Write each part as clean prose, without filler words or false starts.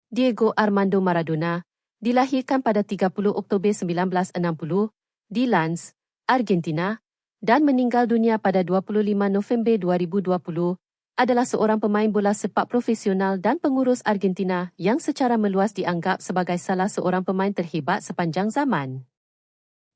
Diego Armando Maradona dilahirkan pada 30 Oktober 1960 di Lanz, Argentina dan meninggal dunia pada 25 November 2020 adalah seorang pemain bola sepak profesional dan pengurus Argentina yang secara meluas dianggap sebagai salah seorang pemain terhebat sepanjang zaman.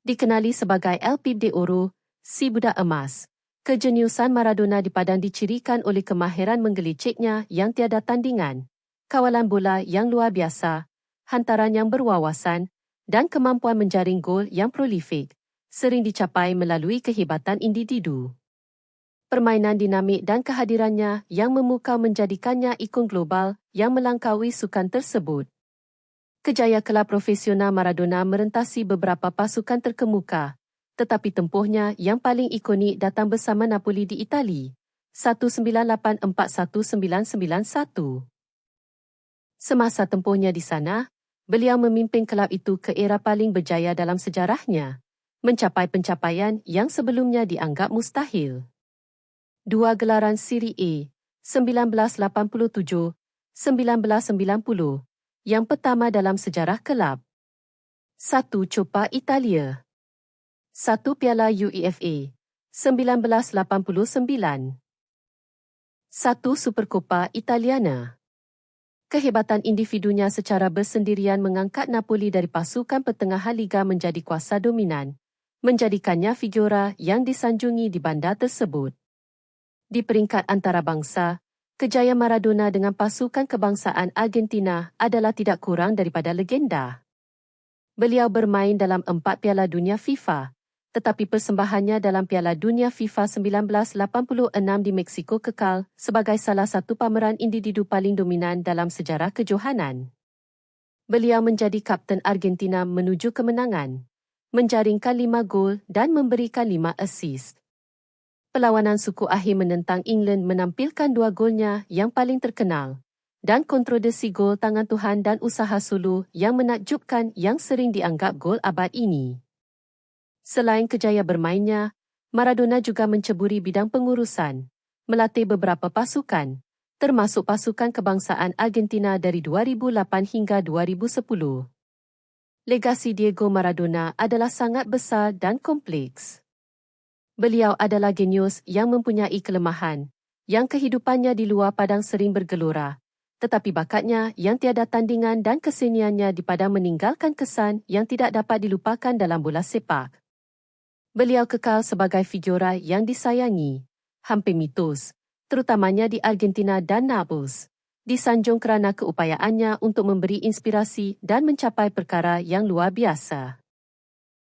Dikenali sebagai El Pibe de Oro, si budak emas, kejeniusan Maradona dipadang dicirikan oleh kemahiran menggeliciknya yang tiada tandingan, kawalan bola yang luar biasa, hantaran yang berwawasan, dan kemampuan menjaring gol yang prolifik, sering dicapai melalui kehebatan individu. Permainan dinamik dan kehadirannya yang memukau menjadikannya ikon global yang melangkaui sukan tersebut. Kejaya kelab profesional Maradona merentasi beberapa pasukan terkemuka, tetapi tempuhnya yang paling ikonik datang bersama Napoli di Itali, 1984-1991. Semasa tempuhnya di sana, beliau memimpin kelab itu ke era paling berjaya dalam sejarahnya, mencapai pencapaian yang sebelumnya dianggap mustahil. 2 gelaran Serie A, 1987-1990, yang pertama dalam sejarah kelab. 1 Coppa Italia. 1 Piala UEFA, 1989. 1 Supercoppa Italiana. Kehebatan individunya secara bersendirian mengangkat Napoli dari pasukan pertengahan liga menjadi kuasa dominan, menjadikannya figura yang disanjungi di bandar tersebut. Di peringkat antarabangsa, kejayaan Maradona dengan pasukan kebangsaan Argentina adalah tidak kurang daripada legenda. Beliau bermain dalam 4 Piala Dunia FIFA, tetapi persembahannya dalam Piala Dunia FIFA 1986 di Meksiko kekal sebagai salah satu pameran individu paling dominan dalam sejarah kejohanan. Beliau menjadi kapten Argentina menuju kemenangan, menjaringkan 5 gol dan memberikan 5 assist. Perlawanan suku akhir menentang England menampilkan 2 golnya yang paling terkenal dan kontroversi gol tangan Tuhan dan usaha solo yang menakjubkan yang sering dianggap gol abad ini. Selain kejaya bermainnya, Maradona juga menceburi bidang pengurusan, melatih beberapa pasukan, termasuk pasukan kebangsaan Argentina dari 2008 hingga 2010. Legasi Diego Maradona adalah sangat besar dan kompleks. Beliau adalah genius yang mempunyai kelemahan, yang kehidupannya di luar padang sering bergelora, tetapi bakatnya yang tiada tandingan dan keseniannya di padang meninggalkan kesan yang tidak dapat dilupakan dalam bola sepak. Beliau kekal sebagai figura yang disayangi, hampir mitos, terutamanya di Argentina dan Naples, disanjung kerana keupayaannya untuk memberi inspirasi dan mencapai perkara yang luar biasa.